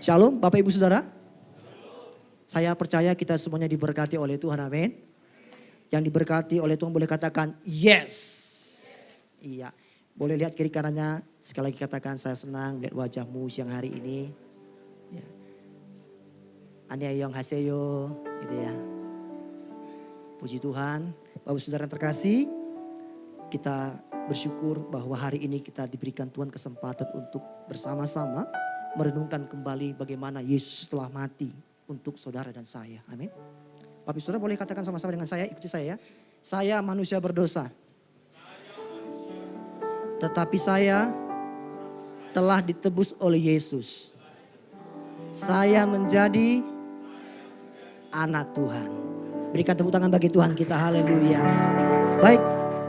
Shalom Bapak Ibu Saudara. Saya percaya kita semuanya diberkati oleh Tuhan, amin. Yang diberkati oleh Tuhan boleh katakan yes. Iya, boleh lihat kiri kanannya. Sekali lagi katakan, saya senang lihat wajahmu siang hari ini. Ya. Annyeong haseyo, gitu ya. Puji Tuhan, Bapak Saudara yang terkasih, kita bersyukur bahwa hari ini kita diberikan Tuhan kesempatan untuk bersama-sama merenungkan kembali bagaimana Yesus telah mati untuk saudara dan saya. Amin. Bapak Saudara boleh katakan sama-sama dengan saya, ikuti saya ya. Saya manusia berdosa. Tetapi saya telah ditebus oleh Yesus. Saya menjadi anak Tuhan. Berikan tepuk tangan bagi Tuhan kita, haleluya. Baik,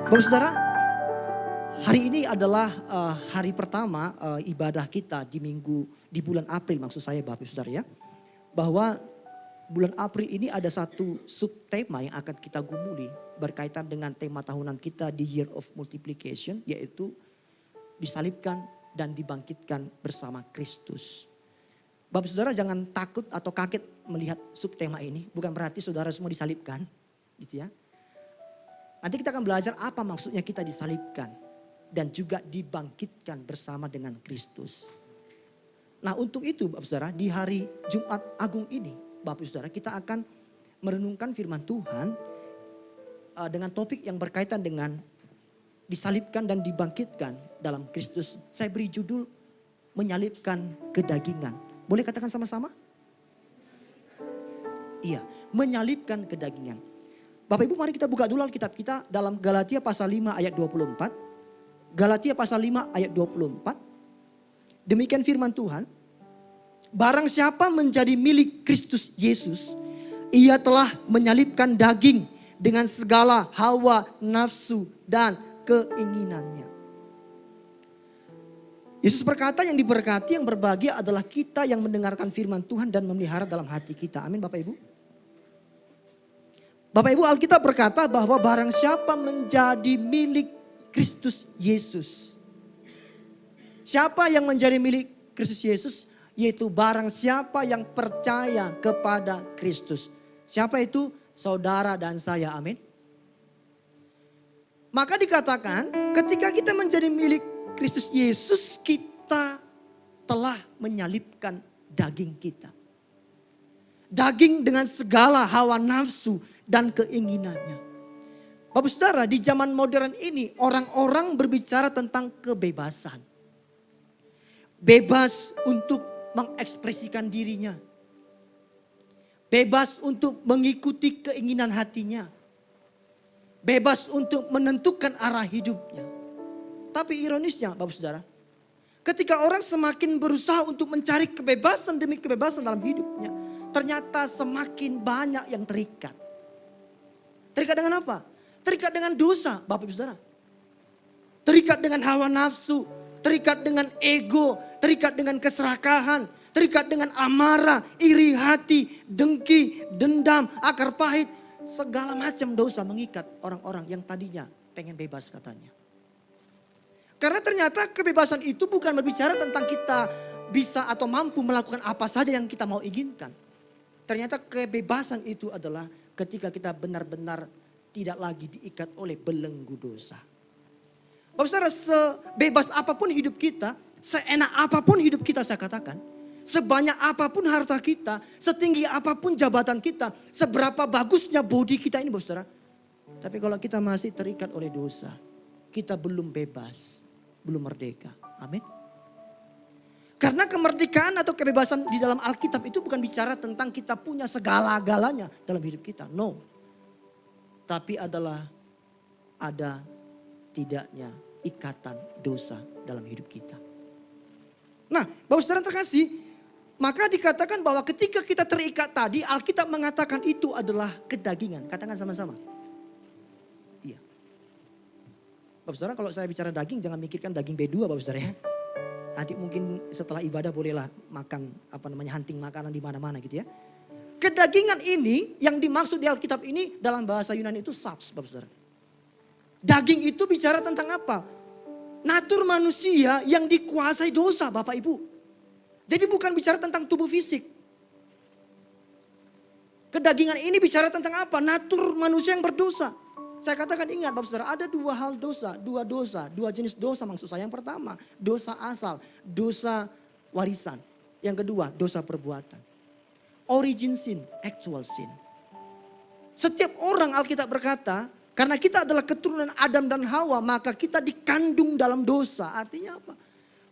Bapak Saudara, hari ini adalah hari pertama ibadah kita di bulan April, maksud saya Bapak Saudara ya. Bahwa bulan April ini ada satu subtema yang akan kita gumuli berkaitan dengan tema tahunan kita di Year of Multiplication, yaitu disalibkan dan dibangkitkan bersama Kristus. Bapak Saudara jangan takut atau kaget melihat subtema ini, bukan berarti saudara semua disalibkan, gitu ya. Nanti kita akan belajar apa maksudnya kita disalibkan dan juga dibangkitkan bersama dengan Kristus. Nah, untuk itu Bapak Saudara, di hari Jumat Agung ini, Bapak Saudara, kita akan merenungkan firman Tuhan dengan topik yang berkaitan dengan disalibkan dan dibangkitkan dalam Kristus. Saya beri judul menyalibkan kedagingan. Boleh katakan sama-sama? Iya, menyalibkan kedagingan. Bapak Ibu, mari kita buka dulu Alkitab kita dalam Galatia pasal 5 ayat 24. Galatia pasal 5 ayat 24. Demikian firman Tuhan. Barang siapa menjadi milik Kristus Yesus, ia telah menyalibkan daging dengan segala hawa nafsu dan keinginannya. Yesus berkata, yang diberkati, yang berbahagia adalah kita yang mendengarkan firman Tuhan dan memelihara dalam hati kita. Amin Bapak Ibu. Bapak Ibu, Alkitab berkata bahwa barang siapa menjadi milik Kristus Yesus. Siapa yang menjadi milik Kristus Yesus? Yaitu barang siapa yang percaya kepada Kristus. Siapa itu? Saudara dan saya, amin. Maka dikatakan ketika kita menjadi milik Kristus Yesus, kita telah menyalibkan daging kita. Daging dengan segala hawa nafsu dan keinginannya. Bapak Saudara, di zaman modern ini orang-orang berbicara tentang kebebasan. Bebas untuk mengekspresikan dirinya. Bebas untuk mengikuti keinginan hatinya. Bebas untuk menentukan arah hidupnya. Tapi ironisnya Bapak Saudara, ketika orang semakin berusaha untuk mencari kebebasan demi kebebasan dalam hidupnya, ternyata semakin banyak yang terikat. Terikat dengan apa? Terikat dengan dosa Bapak Ibu Saudara. Terikat dengan hawa nafsu. Terikat dengan ego, terikat dengan keserakahan, terikat dengan amarah, iri hati, dengki, dendam, akar pahit. Segala macam dosa mengikat orang-orang yang tadinya pengen bebas katanya. Karena ternyata kebebasan itu bukan berbicara tentang kita bisa atau mampu melakukan apa saja yang kita mau inginkan. Ternyata kebebasan itu adalah ketika kita benar-benar tidak lagi diikat oleh belenggu dosa. Bapak Saudara, sebebas apapun hidup kita, seenak apapun hidup kita saya katakan, sebanyak apapun harta kita, setinggi apapun jabatan kita, seberapa bagusnya body kita ini Bapak Saudara. Tapi kalau kita masih terikat oleh dosa, kita belum bebas, belum merdeka. Amin. Karena kemerdekaan atau kebebasan di dalam Alkitab itu bukan bicara tentang kita punya segala-galanya dalam hidup kita. No. Tapi adalah ada tidaknya ikatan dosa dalam hidup kita. Nah, Bapak Saudara terkasih, maka dikatakan bahwa ketika kita terikat tadi, Alkitab mengatakan itu adalah kedagingan. Katakan sama-sama. Iya. Bapak Saudara, kalau saya bicara daging, jangan mikirkan daging B2 Bapak Saudara ya. Nanti mungkin setelah ibadah bolehlah makan hunting makanan di mana-mana gitu ya. Kedagingan ini yang dimaksud di Alkitab ini dalam bahasa Yunani itu sarx Bapak Saudara. Daging itu bicara tentang apa? Natur manusia yang dikuasai dosa Bapak Ibu. Jadi bukan bicara tentang tubuh fisik. Kedagingan ini bicara tentang apa? Natur manusia yang berdosa. Saya katakan ingat Bapak Saudara, ada dua hal dosa, dua jenis dosa maksud saya. Yang pertama, dosa asal, dosa warisan. Yang kedua, dosa perbuatan. Origin sin, actual sin. Setiap orang Alkitab berkata, karena kita adalah keturunan Adam dan Hawa, maka kita dikandung dalam dosa. Artinya apa?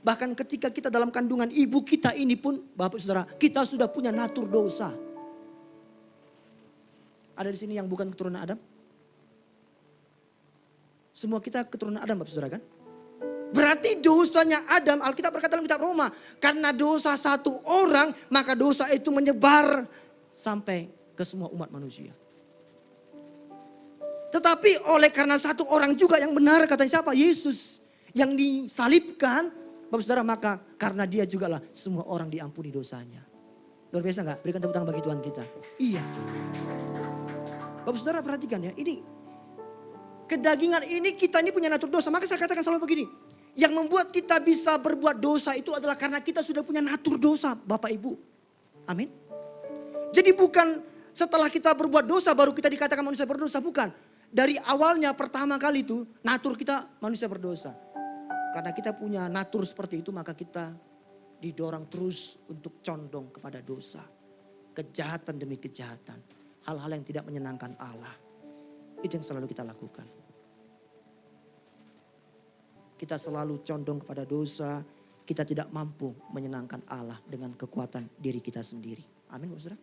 Bahkan ketika kita dalam kandungan ibu kita ini pun, Bapak Saudara, kita sudah punya natur dosa. Ada di sini yang bukan keturunan Adam? Semua kita keturunan Adam, Bapak Saudara kan? Berarti dosanya Adam, Alkitab berkata dalam kitab Roma, karena dosa satu orang, maka dosa itu menyebar sampai ke semua umat manusia. Tetapi oleh karena satu orang juga yang benar, katanya siapa? Yesus yang disalibkan, Bapak Saudara, maka karena dia jugalah semua orang diampuni dosanya. Luar biasa enggak? Berikan tepuk tangan bagi Tuhan kita. Iya. Bapak Saudara perhatikan ya, ini kedagingan ini, kita ini punya natur dosa. Maka saya katakan selalu begini, yang membuat kita bisa berbuat dosa itu adalah karena kita sudah punya natur dosa, Bapak Ibu. Amin. Jadi bukan setelah kita berbuat dosa baru kita dikatakan manusia berdosa, bukan. Dari awalnya pertama kali itu natur kita manusia berdosa. Karena kita punya natur seperti itu, maka kita didorong terus untuk condong kepada dosa. Kejahatan demi kejahatan. Hal-hal yang tidak menyenangkan Allah. Itu yang selalu kita lakukan. Kita selalu condong kepada dosa. Kita tidak mampu menyenangkan Allah dengan kekuatan diri kita sendiri. Amin, Bapak Saudara.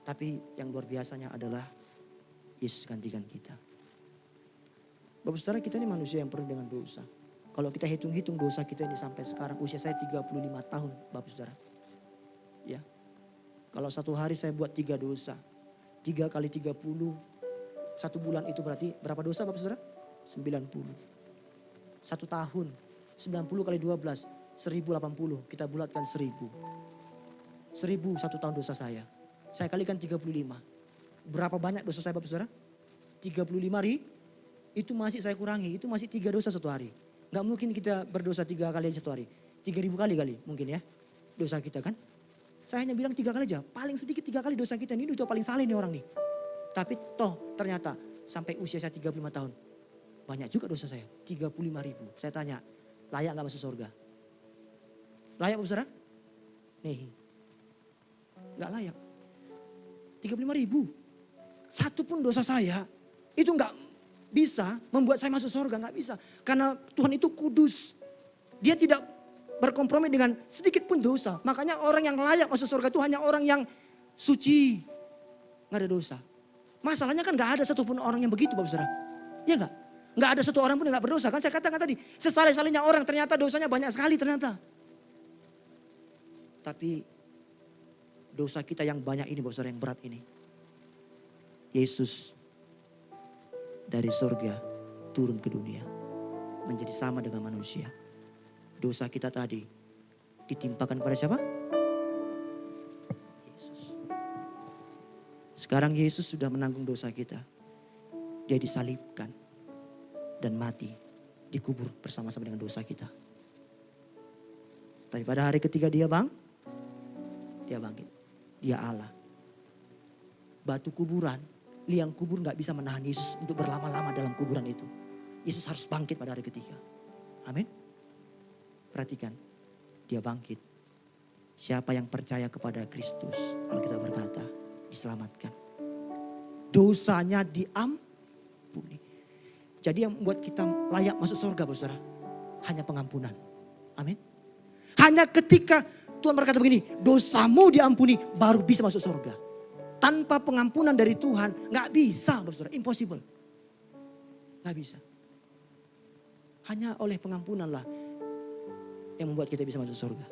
Tapi yang luar biasanya adalah Yesus gantikan kita. Bapak Saudara, kita ini manusia yang penuh dengan dosa. Kalau kita hitung-hitung dosa kita ini sampai sekarang, usia saya 35 tahun, Bapak Saudara. Ya. Kalau satu hari saya buat 3 dosa. 3 kali 30. 1 bulan itu berarti berapa dosa Bapak Saudara? 90. 1 tahun. 90 kali 12. 1080. Kita bulatkan 1000. 1000 1 tahun dosa saya. Saya kalikan 35. Berapa banyak dosa saya Bapak Saudara? 35 hari. Itu masih saya kurangi. Itu masih 3 dosa 1 hari. Gak mungkin kita berdosa 3 kali 1 hari. 3000 kali mungkin ya. Dosa kita kan. Saya hanya bilang 3 kali aja. Paling sedikit 3 kali dosa kita. Ini udah paling saleh nih orang nih. Tapi toh ternyata sampai usia saya 35 tahun. Banyak juga dosa saya. 35.000. Saya tanya, layak gak masuk surga? Layak Bapak Saudara? Nih. Gak layak. 35.000. Satu pun dosa saya itu gak bisa membuat saya masuk surga. Gak bisa. Karena Tuhan itu kudus. Dia tidak berkompromi dengan sedikit pun dosa. Makanya orang yang layak masuk surga itu hanya orang yang suci. Gak ada dosa. Masalahnya kan gak ada satupun orang yang begitu Bapak Saudara. Iya gak? Gak ada satu orang pun yang gak berdosa. Kan saya katakan tadi, sesaleh-salehnya orang ternyata dosanya banyak sekali ternyata. Tapi dosa kita yang banyak ini Bapak Saudara, yang berat ini. Yesus dari surga turun ke dunia. Menjadi sama dengan manusia. Dosa kita tadi ditimpakan pada siapa? Yesus. Sekarang Yesus sudah menanggung dosa kita. Dia disalibkan dan mati, dikubur bersama-sama dengan dosa kita. Tapi pada hari ketiga dia bangkit. Dia Allah. Batu kuburan, liang kubur gak bisa menahan Yesus untuk berlama-lama dalam kuburan itu. Yesus harus bangkit pada hari ketiga. Amin. Perhatikan, dia bangkit. Siapa yang percaya kepada Kristus, Alkitab berkata, diselamatkan. Dosanya diampuni. Jadi yang membuat kita layak masuk surga, Saudara, hanya pengampunan. Amin. Hanya ketika Tuhan berkata begini, dosamu diampuni, baru bisa masuk surga. Tanpa pengampunan dari Tuhan, gak bisa, Saudara, impossible. Gak bisa. Hanya oleh pengampunan lah yang membuat kita bisa masuk surga.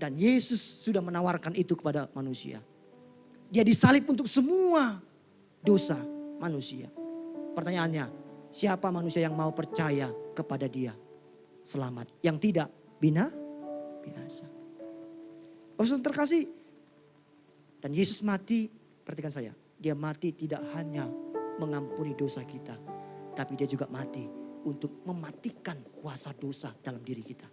Dan Yesus sudah menawarkan itu kepada manusia. Dia disalib untuk semua dosa manusia. Pertanyaannya, siapa manusia yang mau percaya kepada dia? Selamat. Yang tidak, binasa. Saudara terkasih. Dan Yesus mati, perhatikan saya. Dia mati tidak hanya mengampuni dosa kita. Tapi dia juga mati untuk mematikan kuasa dosa dalam diri kita.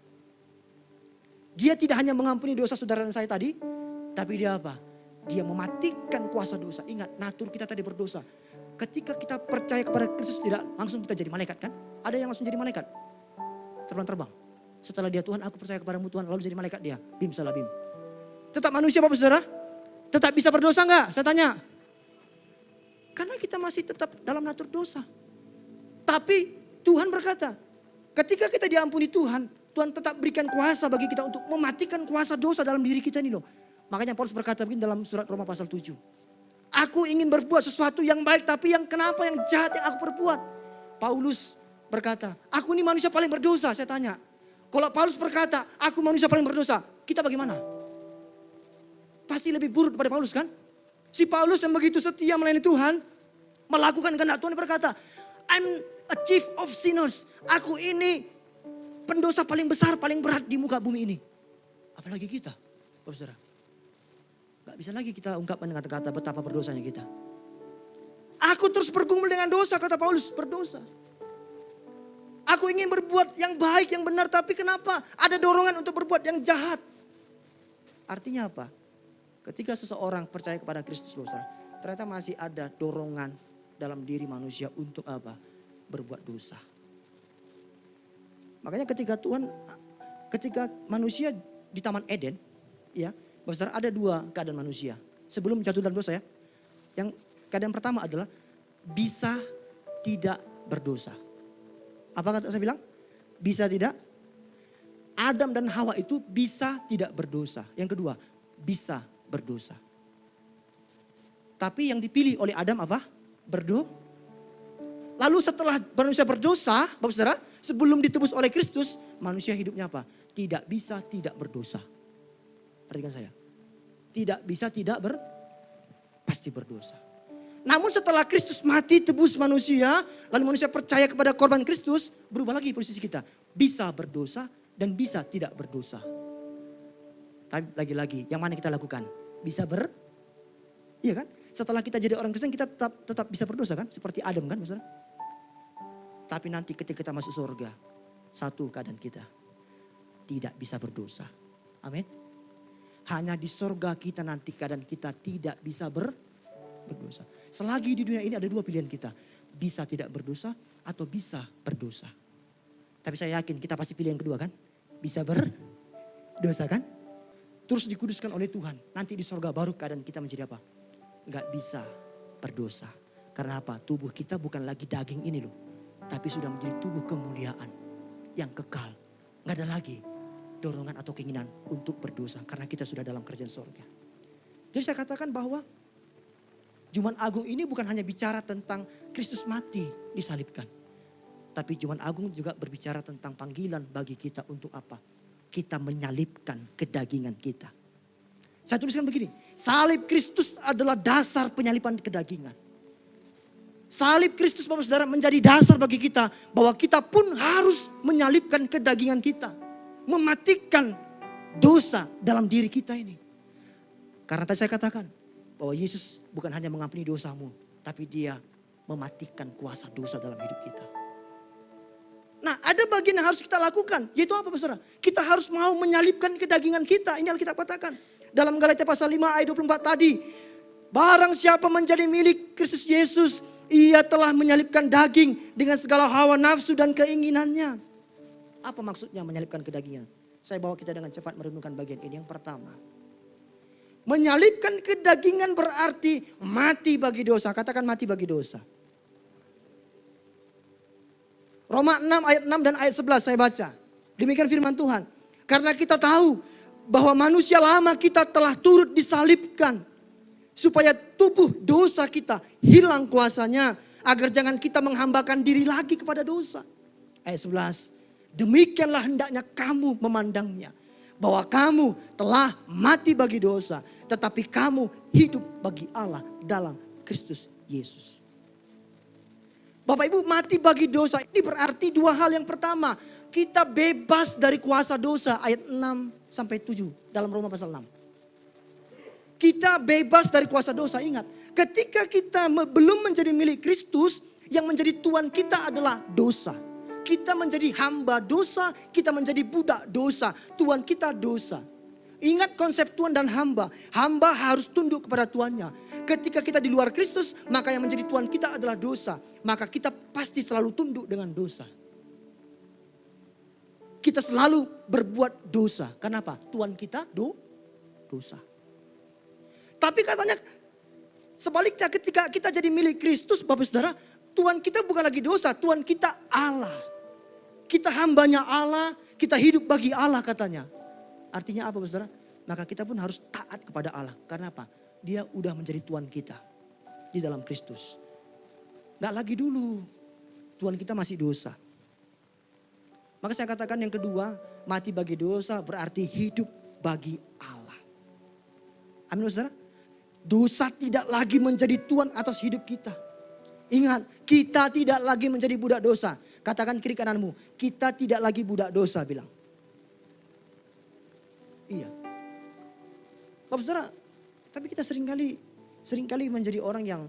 Dia tidak hanya mengampuni dosa saudara dan saya tadi, tapi dia apa? Dia mematikan kuasa dosa. Ingat, natur kita tadi berdosa. Ketika kita percaya kepada Kristus, tidak langsung kita jadi malaikat kan? Ada yang langsung jadi malaikat. Terbang-terbang. Setelah dia, Tuhan aku percaya kepadamu Tuhan, lalu jadi malaikat dia. Bim salah bim. Tetap manusia Bapak Saudara? Tetap bisa berdosa enggak? Saya tanya. Karena kita masih tetap dalam natur dosa. Tapi Tuhan berkata, ketika kita diampuni Tuhan, Tuhan tetap berikan kuasa bagi kita untuk mematikan kuasa dosa dalam diri kita ini loh. Makanya Paulus berkata begini dalam surat Roma pasal 7. Aku ingin berbuat sesuatu yang baik, tapi kenapa yang jahat yang aku perbuat? Paulus berkata, aku ini manusia paling berdosa. Saya tanya, kalau Paulus berkata, aku manusia paling berdosa, kita bagaimana? Pasti lebih buruk daripada Paulus kan? Si Paulus yang begitu setia melayani Tuhan, melakukan kehendak Tuhan, berkata, I'm a chief of sinners. Aku ini pendosa paling besar, paling berat di muka bumi ini. Apalagi kita, saudara. Gak bisa lagi kita ungkapkan dengan kata-kata betapa berdosanya kita. Aku terus bergumul dengan dosa, kata Paulus, berdosa. Aku ingin berbuat yang baik, yang benar, tapi kenapa? Ada dorongan untuk berbuat yang jahat. Artinya apa? Ketika seseorang percaya kepada Kristus, saudara, ternyata masih ada dorongan dalam diri manusia untuk apa? Berbuat dosa. Makanya ketika manusia di Taman Eden, ya, saudara, ada dua keadaan manusia sebelum jatuh dalam dosa ya. Yang keadaan pertama adalah bisa tidak berdosa. Apa kata saya bilang? Bisa tidak. Adam dan Hawa itu bisa tidak berdosa. Yang kedua, bisa berdosa. Tapi yang dipilih oleh Adam apa? Lalu setelah manusia berdosa, Bapak Saudara, sebelum ditebus oleh Kristus, manusia hidupnya apa? Tidak bisa tidak berdosa. Perhatikan saya. Tidak bisa pasti berdosa. Namun setelah Kristus mati tebus manusia, lalu manusia percaya kepada korban Kristus, berubah lagi posisi kita. Bisa berdosa dan bisa tidak berdosa. Tapi lagi-lagi, yang mana kita lakukan? Iya kan? Setelah kita jadi orang Kristen, kita tetap bisa berdosa kan? Seperti Adam kan, Saudara? Tapi nanti ketika kita masuk surga, satu keadaan kita tidak bisa berdosa. Amin. Hanya di surga kita nanti keadaan kita tidak bisa berdosa. Selagi di dunia ini ada dua pilihan kita. Bisa tidak berdosa atau bisa berdosa. Tapi saya yakin kita pasti pilih yang kedua kan? Bisa berdosa kan? Terus dikuduskan oleh Tuhan. Nanti di surga baru keadaan kita menjadi apa? Gak bisa berdosa. Karena apa? Tubuh kita bukan lagi daging ini loh. Tapi sudah menjadi tubuh kemuliaan yang kekal. Gak ada lagi dorongan atau keinginan untuk berdosa. Karena kita sudah dalam kerajaan surga. Jadi saya katakan bahwa Jumat Agung ini bukan hanya bicara tentang Kristus mati disalibkan. Tapi Jumat Agung juga berbicara tentang panggilan bagi kita untuk apa? Kita menyalibkan kedagingan kita. Saya tuliskan begini. Salib Kristus adalah dasar penyaliban kedagingan. Salib Kristus Bapak Saudara menjadi dasar bagi kita. Bahwa kita pun harus menyalibkan kedagingan kita. Mematikan dosa dalam diri kita ini. Karena tadi saya katakan bahwa Yesus bukan hanya mengampuni dosamu. Tapi dia mematikan kuasa dosa dalam hidup kita. Nah ada bagian yang harus kita lakukan. Yaitu apa Bapak Saudara? Kita harus mau menyalibkan kedagingan kita. Ini Alkitab katakan. Dalam Galatia pasal 5 ayat 24 tadi. Barang siapa menjadi milik Kristus Yesus. Ia telah menyalibkan daging dengan segala hawa nafsu dan keinginannya. Apa maksudnya menyalibkan kedagingan? Saya bawa kita dengan cepat merenungkan bagian ini. Yang pertama. Menyalibkan kedagingan berarti mati bagi dosa. Katakan mati bagi dosa. Roma 6 ayat 6 dan ayat 11 saya baca. Demikian firman Tuhan. Karena kita tahu bahwa manusia lama kita telah turut disalibkan. Supaya tubuh dosa kita hilang kuasanya. Agar jangan kita menghambakan diri lagi kepada dosa. Ayat 11. Demikianlah hendaknya kamu memandangnya. Bahwa kamu telah mati bagi dosa. Tetapi kamu hidup bagi Allah dalam Kristus Yesus. Bapak Ibu, mati bagi dosa ini berarti dua hal. Yang pertama, kita bebas dari kuasa dosa. Ayat 6 sampai 7 dalam Roma pasal 6. Kita bebas dari kuasa dosa. Ingat, ketika kita belum menjadi milik Kristus, yang menjadi Tuhan kita adalah dosa. Kita menjadi hamba dosa, kita menjadi budak dosa. Tuhan kita dosa. Ingat konsep Tuhan dan hamba. Hamba harus tunduk kepada tuannya. Ketika kita di luar Kristus, maka yang menjadi Tuhan kita adalah dosa. Maka kita pasti selalu tunduk dengan dosa. Kita selalu berbuat dosa. Kenapa? Tuhan kita dosa. Tapi katanya sebaliknya ketika kita jadi milik Kristus, Bapak Saudara, Tuhan kita bukan lagi dosa, Tuhan kita Allah. Kita hambanya Allah, kita hidup bagi Allah katanya. Artinya apa Bapak Saudara? Maka kita pun harus taat kepada Allah. Karena apa? Dia udah menjadi Tuhan kita di dalam Kristus. Nggak lagi dulu, Tuhan kita masih dosa. Maka saya katakan yang kedua, mati bagi dosa berarti hidup bagi Allah. Amin Saudara. Dosa tidak lagi menjadi Tuhan atas hidup kita. Ingat, kita tidak lagi menjadi budak dosa. Katakan kiri kananmu, kita tidak lagi budak dosa bilang. Iya. Bapak Saudara, tapi kita seringkali menjadi orang yang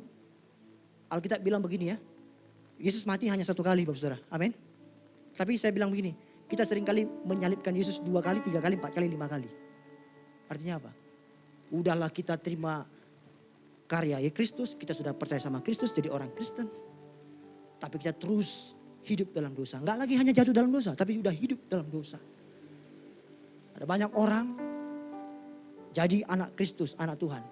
Alkitab bilang begini ya. Yesus mati hanya satu kali Bapak Saudara. Amin. Tapi saya bilang begini, kita seringkali menyalibkan Yesus 2 kali, 3 kali, 4 kali, 5 kali. Artinya apa? Udahlah kita terima karya Kristus, kita sudah percaya sama Kristus jadi orang Kristen. Tapi kita terus hidup dalam dosa. Enggak lagi hanya jatuh dalam dosa, tapi sudah hidup dalam dosa. Ada banyak orang jadi anak Kristus, anak Tuhan.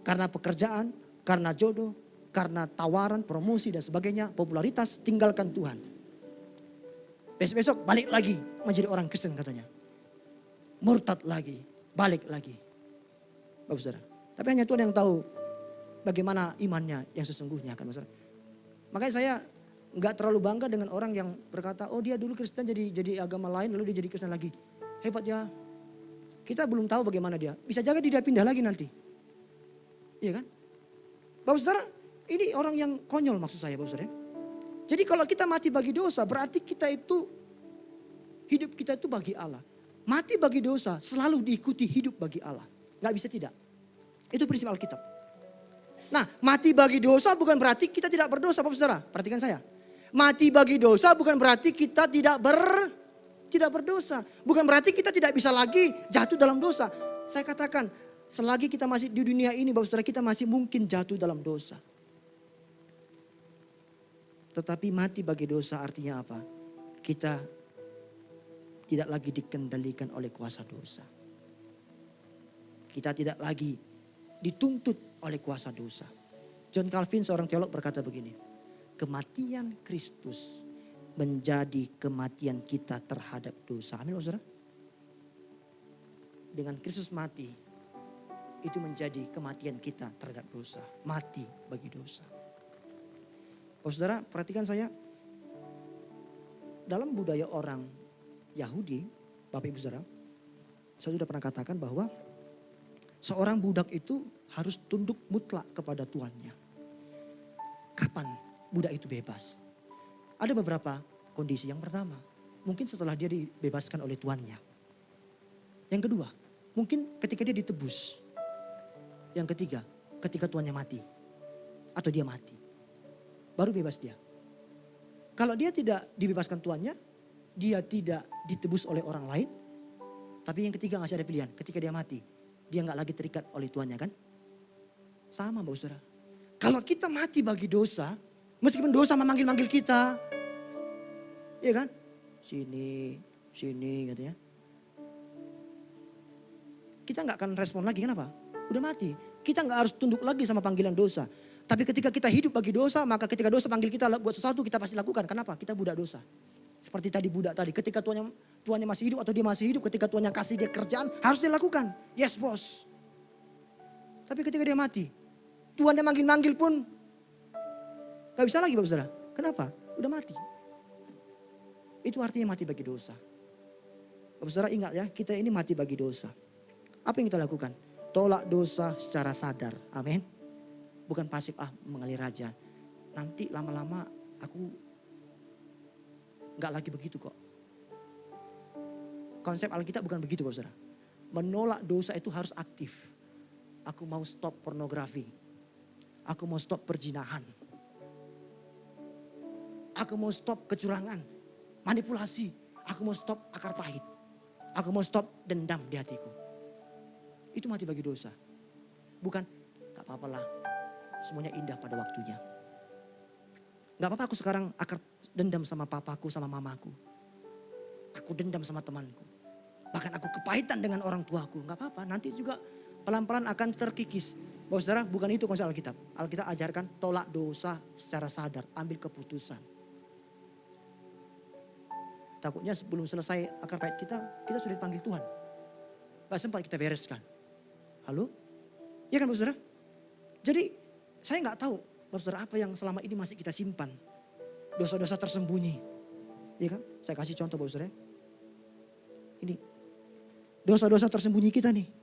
Karena pekerjaan, karena jodoh, karena tawaran, promosi dan sebagainya, popularitas, tinggalkan Tuhan. Besok-besok balik lagi menjadi orang Kristen katanya. Murtad lagi, balik lagi. Bapak Saudara. Tapi hanya Tuhan yang tahu bagaimana imannya yang sesungguhnya kan Saudara. Makanya saya nggak terlalu bangga dengan orang yang berkata, oh dia dulu Kristen jadi agama lain lalu dia jadi Kristen lagi. Hebat ya. Kita belum tahu bagaimana dia. Bisa jaga dia pindah lagi nanti. Iya kan? Bapak Saudara, ini orang yang konyol maksud saya Bapak Saudara. Jadi kalau kita mati bagi dosa berarti kita itu hidup kita itu bagi Allah. Mati bagi dosa selalu diikuti hidup bagi Allah. Gak bisa tidak. Itu prinsip Alkitab. Nah mati bagi dosa bukan berarti kita tidak berdosa Bapak Saudara. Perhatikan saya. Mati bagi dosa bukan berarti kita tidak berdosa. Bukan berarti kita tidak bisa lagi jatuh dalam dosa. Saya katakan selagi kita masih di dunia ini Bapak Saudara kita masih mungkin jatuh dalam dosa. Tetapi mati bagi dosa artinya apa? Kita tidak lagi dikendalikan oleh kuasa dosa. Kita tidak lagi dituntut oleh kuasa dosa. John Calvin seorang teolog berkata begini. Kematian Kristus menjadi kematian kita terhadap dosa. Amin saudara. Dengan Kristus mati, itu menjadi kematian kita terhadap dosa. Mati bagi dosa. Oh saudara, perhatikan saya. Dalam budaya orang Yahudi, Bapak Ibu Saudara, saya sudah pernah katakan bahwa seorang budak itu harus tunduk mutlak kepada tuannya. Kapan budak itu bebas? Ada beberapa kondisi. Yang pertama, mungkin setelah dia dibebaskan oleh tuannya. Yang kedua, mungkin ketika dia ditebus. Yang ketiga, ketika tuannya mati. Atau dia mati. Baru bebas dia. Kalau dia tidak dibebaskan tuannya, dia tidak ditebus oleh orang lain. Tapi yang ketiga masih ada pilihan. Ketika dia mati, dia nggak lagi terikat oleh tuannya kan? Sama Bapak Saudara. Kalau kita mati bagi dosa, meskipun dosa memanggil-manggil kita. Iya kan? Sini katanya. Kita nggak akan respon lagi, kenapa? Udah mati. Kita nggak harus tunduk lagi sama panggilan dosa. Tapi ketika kita hidup bagi dosa, maka ketika dosa panggil kita buat sesuatu, kita pasti lakukan. Kenapa? Kita budak dosa. Seperti tadi budak tadi, ketika tuannya masih hidup atau dia masih hidup, ketika tuannya kasih dia kerjaan, harus dia lakukan. Yes bos. Tapi ketika dia mati, tuannya manggil-manggil pun gak bisa lagi Bapak Saudara. Kenapa? Udah mati. Itu artinya mati bagi dosa. Bapak Saudara ingat ya, kita ini mati bagi dosa. Apa yang kita lakukan? Tolak dosa secara sadar. Amin. Bukan pasif, mengalir aja. Nanti lama-lama aku gak lagi begitu kok. Konsep Alkitab bukan begitu Bapak Saudara. Menolak dosa itu harus aktif. Aku mau stop pornografi. Aku mau stop perzinahan. Aku mau stop kecurangan. manipulasi. Aku mau stop akar pahit. Aku mau stop dendam di hatiku. Itu mati bagi dosa. Bukan, gak apa-apalah. Semuanya indah pada waktunya. Gak apa-apa aku sekarang akar dendam sama papaku, sama mamaku. Aku dendam sama temanku. Bahkan aku kepahitan dengan orang tuaku. Gak apa-apa, nanti juga pelan-pelan akan terkikis. Bapak saudara, bukan itu konsep Alkitab. Alkitab ajarkan tolak dosa secara sadar. Ambil keputusan. Takutnya sebelum selesai akar pahit kita sudah dipanggil Tuhan. Gak sempat kita bereskan. Halo? Ya kan Bapak saudara? Jadi saya gak tahu Bapak saudara apa yang selama ini masih kita simpan. Dosa-dosa tersembunyi. Ya kan? Saya kasih contoh Bapak saudara. Ini. Dosa-dosa tersembunyi kita nih.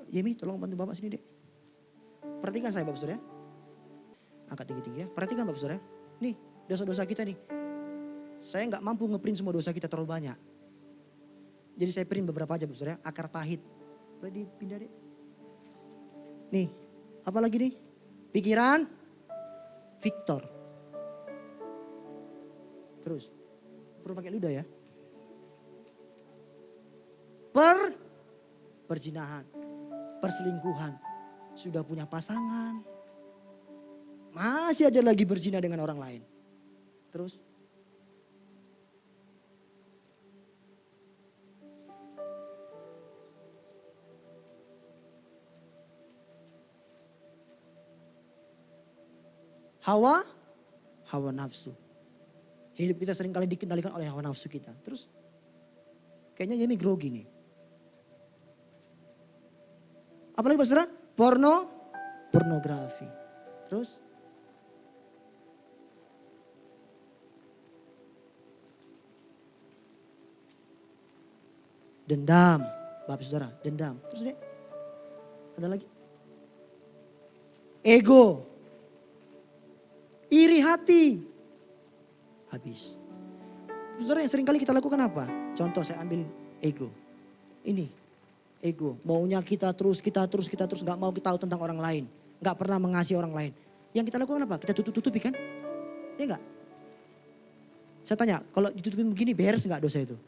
Yemi tolong bantu Bapak sini dek. Perhatikan saya Bapak saudara. Angkat tinggi-tinggi ya. Perhatikan Bapak saudara. Nih dosa-dosa kita nih. Saya gak mampu ngeprint semua dosa kita terlalu banyak. Jadi saya print beberapa aja Bapak saudara. Akar pahit. Boleh dipindah dek. Nih. Apa lagi nih? Pikiran. Victor. Terus. Perlu pakai ludah ya. Perzinahan. Perselingkuhan. Sudah punya pasangan. Masih aja lagi berzina dengan orang lain. Terus. Hawa nafsu. Hidup kita seringkali dikendalikan oleh hawa nafsu kita. Terus. Kayaknya Yemi grogi nih. Apalagi Pak saudara? Pornografi. Terus? Dendam. Bapak saudara, dendam. Terus deh? Ada lagi? Ego. Iri hati. Habis. Saudara yang seringkali kita lakukan apa? Contoh saya ambil ego. Ini. Ego, maunya kita terus gak mau kita tahu tentang orang lain. Gak pernah mengasihi orang lain. Yang kita lakukan apa? Kita tutup-tutupi kan? Iya gak? Saya tanya, kalau ditutupin begini beres gak dosa itu?